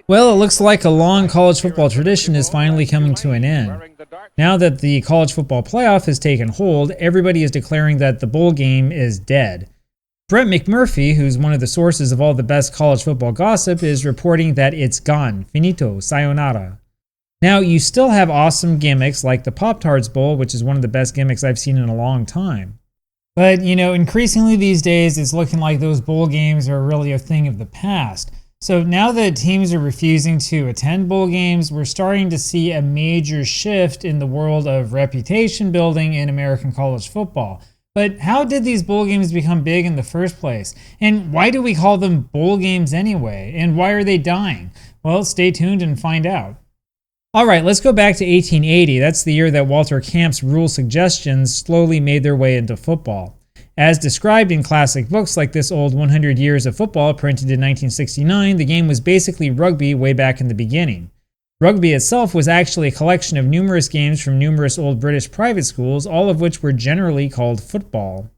Well, it looks like a long college football tradition is finally coming to an end. Now that the college football playoff has taken hold, everybody is declaring that the bowl game is dead. Brett McMurphy, who's one of the sources of all the best college football gossip, is reporting that it's gone. Finito. Sayonara. Now, you still have awesome gimmicks like the Pop-Tarts Bowl, which is one of the best gimmicks I've seen in a long time. But, increasingly these days, it's looking like those bowl games are really a thing of the past. So now that teams are refusing to attend bowl games, we're starting to see a major shift in the world of reputation building in American college football. But how did these bowl games become big in the first place? And why do we call them bowl games anyway? And why are they dying? Well, stay tuned and find out. Alright, let's go back to 1880. That's the year that Walter Camp's rule suggestions slowly made their way into football. As described in classic books like this old 100 Years of Football printed in 1969, the game was basically rugby way back in the beginning. Rugby itself was actually a collection of numerous games from numerous old British private schools, all of which were generally called football.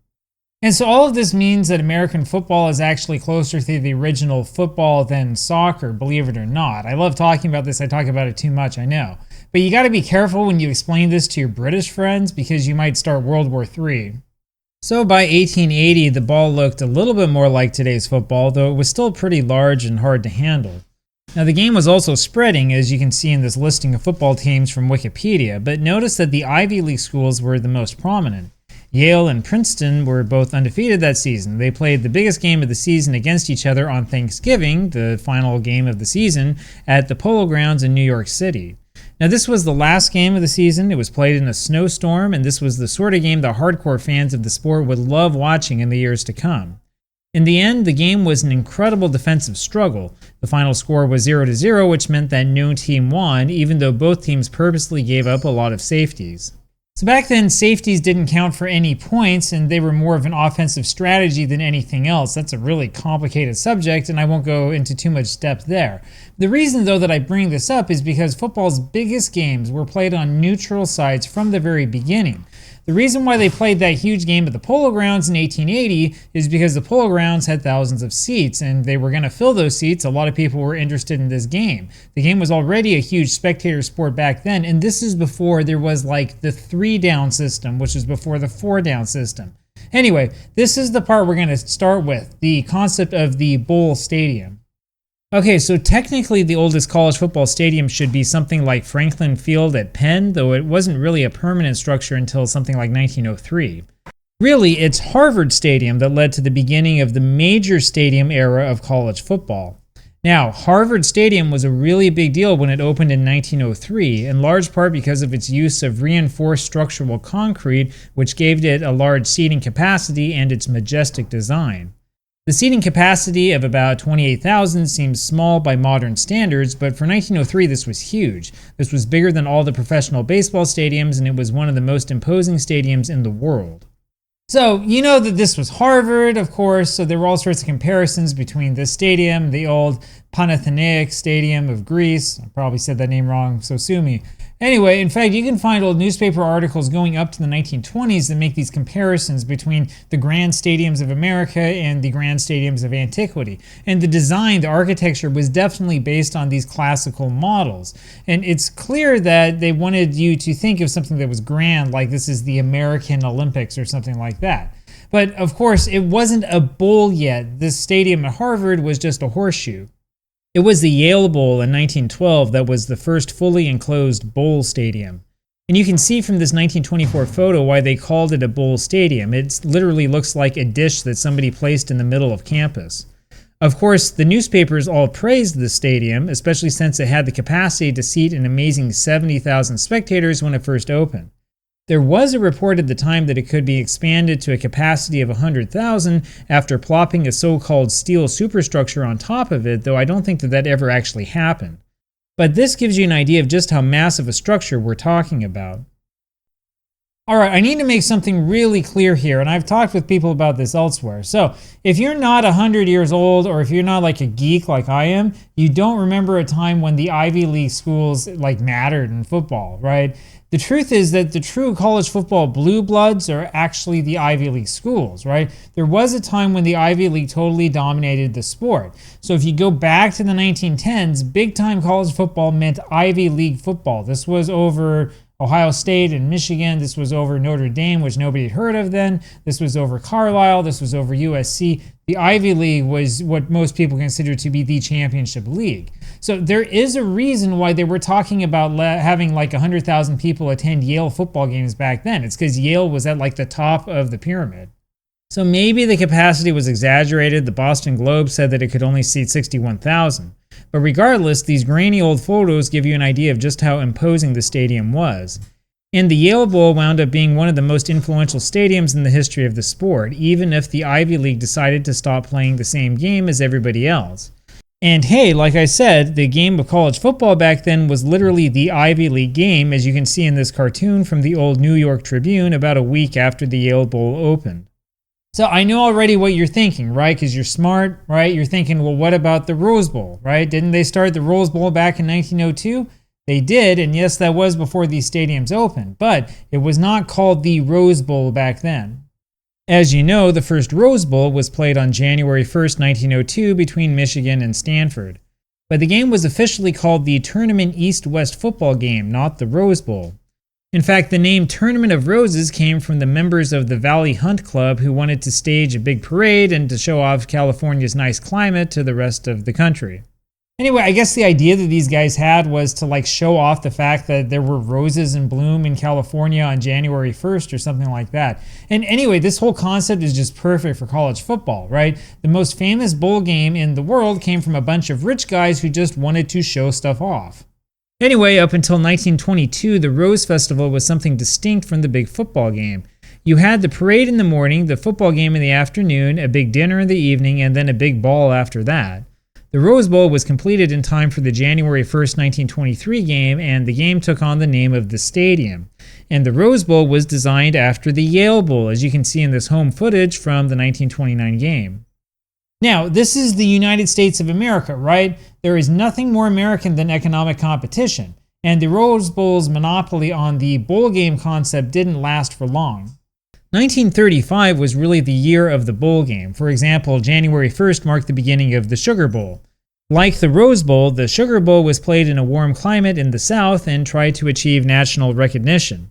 And so all of this means that American football is actually closer to the original football than soccer, believe it or not. I love talking about this. I talk about it too much, I know. But you got to be careful when you explain this to your British friends because you might start World War III. So by 1880, the ball looked a little bit more like today's football, though it was still pretty large and hard to handle. Now the game was also spreading, as you can see in this listing of football teams from Wikipedia, but notice that the Ivy League schools were the most prominent. Yale and Princeton were both undefeated that season. They played the biggest game of the season against each other on Thanksgiving, the final game of the season, at the Polo Grounds in New York City. Now this was the last game of the season. It was played in a snowstorm, and this was the sort of game that hardcore fans of the sport would love watching in the years to come. In the end, the game was an incredible defensive struggle. The final score was 0-0, which meant that no team won, even though both teams purposely gave up a lot of safeties. So back then, safeties didn't count for any points, and they were more of an offensive strategy than anything else. That's a really complicated subject, and I won't go into too much depth there. The reason, though, that I bring this up is because football's biggest games were played on neutral sites from the very beginning. The reason why they played that huge game at the Polo Grounds in 1880 is because the Polo Grounds had thousands of seats, and they were going to fill those seats. A lot of people were interested in this game. The game was already a huge spectator sport back then, and this is before there was like the 3-down system, which is before the 4-down system. Anyway, this is the part we're going to start with, the concept of the bowl stadium. Okay, so technically the oldest college football stadium should be something like Franklin Field at Penn, though it wasn't really a permanent structure until something like 1903. Really, it's Harvard Stadium that led to the beginning of the major stadium era of college football. Now, Harvard Stadium was a really big deal when it opened in 1903, in large part because of its use of reinforced structural concrete, which gave it a large seating capacity and its majestic design. The seating capacity of about 28,000 seems small by modern standards, but for 1903 this was huge. This was bigger than all the professional baseball stadiums, and it was one of the most imposing stadiums in the world. So, you know that this was Harvard, of course, so there were all sorts of comparisons between this stadium, the old Panathinaikos Stadium of Greece. I probably said that name wrong, so sue me. Anyway, in fact, you can find old newspaper articles going up to the 1920s that make these comparisons between the grand stadiums of America and the grand stadiums of antiquity. And the design, the architecture was definitely based on these classical models. And it's clear that they wanted you to think of something that was grand, like this is the American Olympics or something like that. But of course, it wasn't a bowl yet. This stadium at Harvard was just a horseshoe. It was the Yale Bowl in 1912 that was the first fully enclosed bowl stadium. And you can see from this 1924 photo why they called it a bowl stadium. It literally looks like a dish that somebody placed in the middle of campus. Of course, the newspapers all praised the stadium, especially since it had the capacity to seat an amazing 70,000 spectators when it first opened. There was a report at the time that it could be expanded to a capacity of 100,000 after plopping a so-called steel superstructure on top of it, though I don't think that ever actually happened. But this gives you an idea of just how massive a structure we're talking about. All right, I need to make something really clear here, and I've talked with people about this elsewhere. So, if you're not 100 years old, or if you're not like a geek like I am, you don't remember a time when the Ivy League schools like mattered in football, right? The truth is that the true college football blue bloods are actually the Ivy League schools, right? There was a time when the Ivy League totally dominated the sport. So if you go back to the 1910s, big time college football meant Ivy League football. This was over Ohio State and Michigan. This was over Notre Dame, which nobody had heard of then. This was over Carlisle. This was over USC. The Ivy League was what most people consider to be the championship league. So there is a reason why they were talking about having like 100,000 people attend Yale football games back then. It's because Yale was at like the top of the pyramid. So maybe the capacity was exaggerated. The Boston Globe said that it could only seat 61,000. But regardless, these grainy old photos give you an idea of just how imposing the stadium was. And the Yale Bowl wound up being one of the most influential stadiums in the history of the sport, even if the Ivy League decided to stop playing the same game as everybody else. And hey, like I said, the game of college football back then was literally the Ivy League game, as you can see in this cartoon from the old New York Tribune about a week after the Yale Bowl opened. So I know already what you're thinking, right? Because you're smart, right? You're thinking, well, what about the Rose Bowl, right? Didn't they start the Rose Bowl back in 1902? They did, and yes, that was before these stadiums opened, but it was not called the Rose Bowl back then. As you know, the first Rose Bowl was played on January 1st, 1902 between Michigan and Stanford. But the game was officially called the Tournament East-West Football Game, not the Rose Bowl. In fact, the name Tournament of Roses came from the members of the Valley Hunt Club who wanted to stage a big parade and to show off California's nice climate to the rest of the country. Anyway, I guess the idea that these guys had was to like show off the fact that there were roses in bloom in California on January 1st or something like that. And anyway, this whole concept is just perfect for college football, right? The most famous bowl game in the world came from a bunch of rich guys who just wanted to show stuff off. Anyway, up until 1922, the Rose Festival was something distinct from the big football game. You had the parade in the morning, the football game in the afternoon, a big dinner in the evening, and then a big ball after that. The Rose Bowl was completed in time for the January 1st, 1923 game, and the game took on the name of the stadium. And the Rose Bowl was designed after the Yale Bowl, as you can see in this home footage from the 1929 game. Now, this is the United States of America, right? There is nothing more American than economic competition, and the Rose Bowl's monopoly on the bowl game concept didn't last for long. 1935 was really the year of the bowl game. For example, January 1st marked the beginning of the Sugar Bowl. Like the Rose Bowl, the Sugar Bowl was played in a warm climate in the South and tried to achieve national recognition.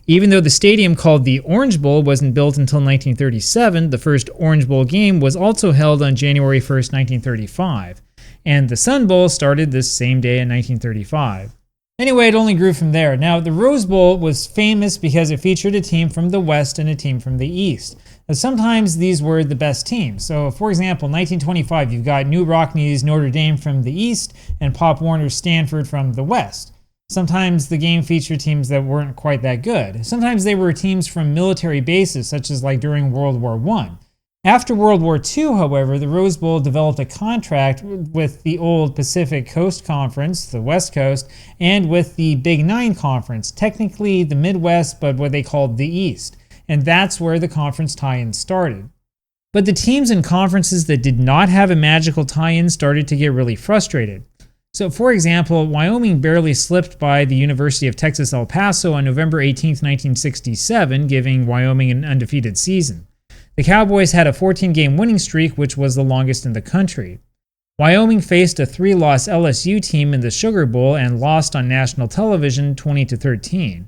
Even though the stadium called the Orange Bowl wasn't built until 1937, the first Orange Bowl game was also held on January 1st, 1935. And the Sun Bowl started this same day in 1935. Anyway, it only grew from there. Now, the Rose Bowl was famous because it featured a team from the West and a team from the East. Now, sometimes these were the best teams. So, for example, 1925, you've got New Rockne's Notre Dame from the East and Pop Warner's Stanford from the West. Sometimes the game featured teams that weren't quite that good. Sometimes they were teams from military bases, such as like during World War I. After World War II, however, the Rose Bowl developed a contract with the old Pacific Coast Conference, the West Coast, and with the Big Nine Conference, technically the Midwest, but what they called the East. And that's where the conference tie-in started. But the teams and conferences that did not have a magical tie-in started to get really frustrated. So, for example, Wyoming barely slipped by the University of Texas El Paso on November 18, 1967, giving Wyoming an undefeated season. The Cowboys had a 14-game winning streak, which was the longest in the country. Wyoming faced a 3-loss LSU team in the Sugar Bowl and lost on national television 20-13.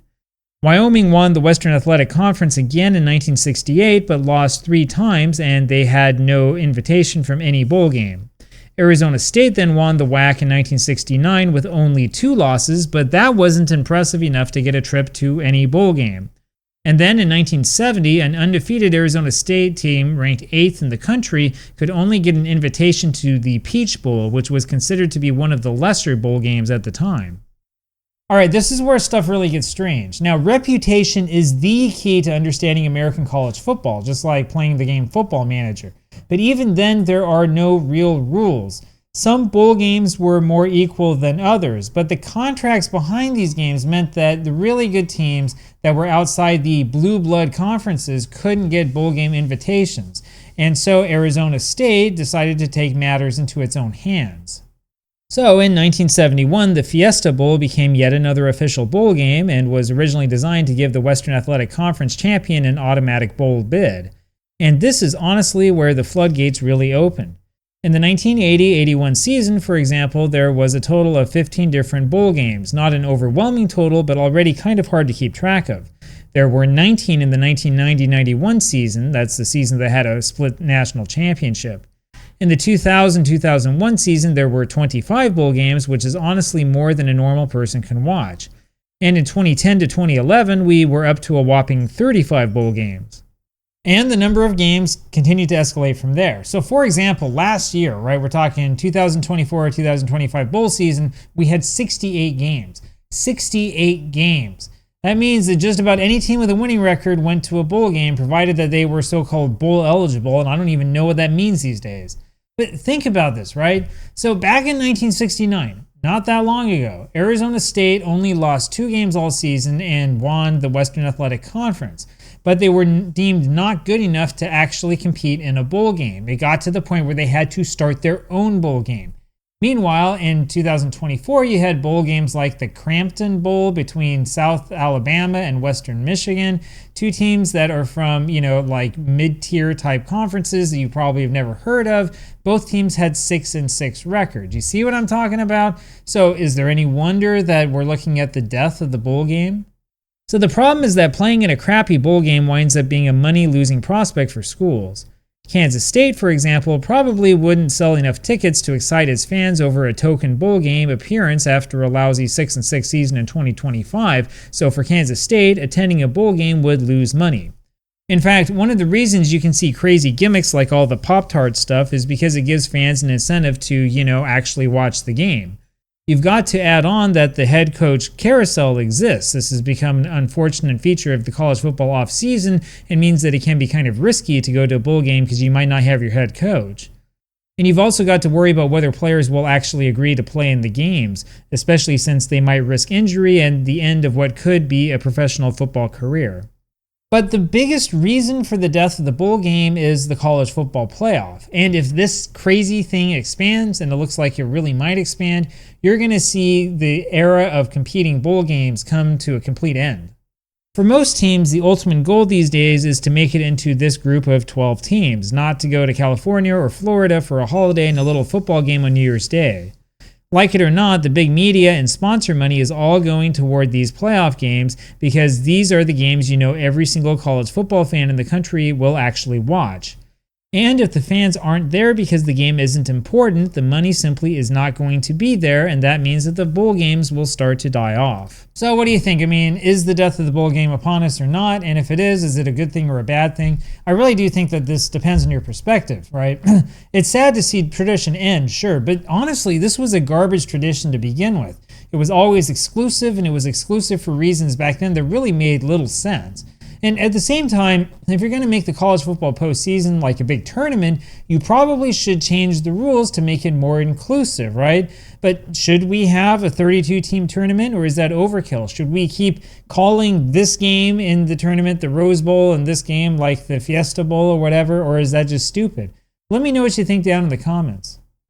Wyoming won the Western Athletic Conference again in 1968, but lost 3 times, and they had no invitation from any bowl game. Arizona State then won the WAC in 1969 with only 2 losses, but that wasn't impressive enough to get a trip to any bowl game. And then in 1970, an undefeated Arizona State team ranked 8th in the country could only get an invitation to the Peach Bowl, which was considered to be one of the lesser bowl games at the time. All right, this is where stuff really gets strange. Now, reputation is the key to understanding American college football, just like playing the game Football Manager. But even then, there are no real rules. Some bowl games were more equal than others, but the contracts behind these games meant that the really good teams that were outside the blue blood conferences couldn't get bowl game invitations, and so Arizona State decided to take matters into its own hands. So in 1971, the Fiesta Bowl became yet another official bowl game and was originally designed to give the Western Athletic Conference champion an automatic bowl bid. And this is honestly where the floodgates really opened. In the 1980-81 season, for example, there was a total of 15 different bowl games, not an overwhelming total, but already kind of hard to keep track of. There were 19 in the 1990-91 season, that's the season that had a split national championship. In the 2000-2001 season, there were 25 bowl games, which is honestly more than a normal person can watch. And in 2010-2011, we were up to a whopping 35 bowl games. And the number of games continued to escalate from there. So for example, last year, right, we're talking 2024-2025 bowl season, we had 68 games. 68 games. That means that just about any team with a winning record went to a bowl game, provided that they were so-called bowl eligible, and I don't even know what that means these days. But think about this, right? So back in 1969, not that long ago, Arizona State only lost 2 games all season and won the Western Athletic Conference. But they were deemed not good enough to actually compete in a bowl game. It got to the point where they had to start their own bowl game. Meanwhile, in 2024, you had bowl games like the Crampton Bowl between South Alabama and Western Michigan, 2 teams that are from, like mid-tier type conferences that you probably have never heard of. Both teams had 6-6 records. You see what I'm talking about? So is there any wonder that we're looking at the death of the bowl game? So the problem is that playing in a crappy bowl game winds up being a money-losing prospect for schools. Kansas State, for example, probably wouldn't sell enough tickets to excite its fans over a token bowl game appearance after a lousy 6-6 season in 2025, so for Kansas State, attending a bowl game would lose money. In fact, one of the reasons you can see crazy gimmicks like all the Pop-Tart stuff is because it gives fans an incentive to, actually watch the game. You've got to add on that the head coach carousel exists. This has become an unfortunate feature of the college football offseason and means that it can be kind of risky to go to a bowl game because you might not have your head coach. And you've also got to worry about whether players will actually agree to play in the games, especially since they might risk injury and the end of what could be a professional football career. But the biggest reason for the death of the bowl game is the college football playoff. And if this crazy thing expands, and it looks like it really might expand, you're going to see the era of competing bowl games come to a complete end. For most teams, the ultimate goal these days is to make it into this group of 12 teams, not to go to California or Florida for a holiday and a little football game on New Year's Day. Like it or not, the big media and sponsor money is all going toward these playoff games because these are the games every single college football fan in the country will actually watch. And if the fans aren't there because the game isn't important, the money simply is not going to be there, and that means that the bowl games will start to die off. So what do you think? Is the death of the bowl game upon us or not? And if it is it a good thing or a bad thing? I really do think that this depends on your perspective, right? It's sad to see tradition end, sure, but honestly, this was a garbage tradition to begin with. It was always exclusive, and it was exclusive for reasons back then that really made little sense. And at the same time, if you're going to make the college football postseason like a big tournament, you probably should change the rules to make it more inclusive, right? But should we have a 32-team tournament, or is that overkill? Should we keep calling this game in the tournament the Rose Bowl and this game like the Fiesta Bowl or whatever, or is that just stupid? Let me know what you think down in the comments.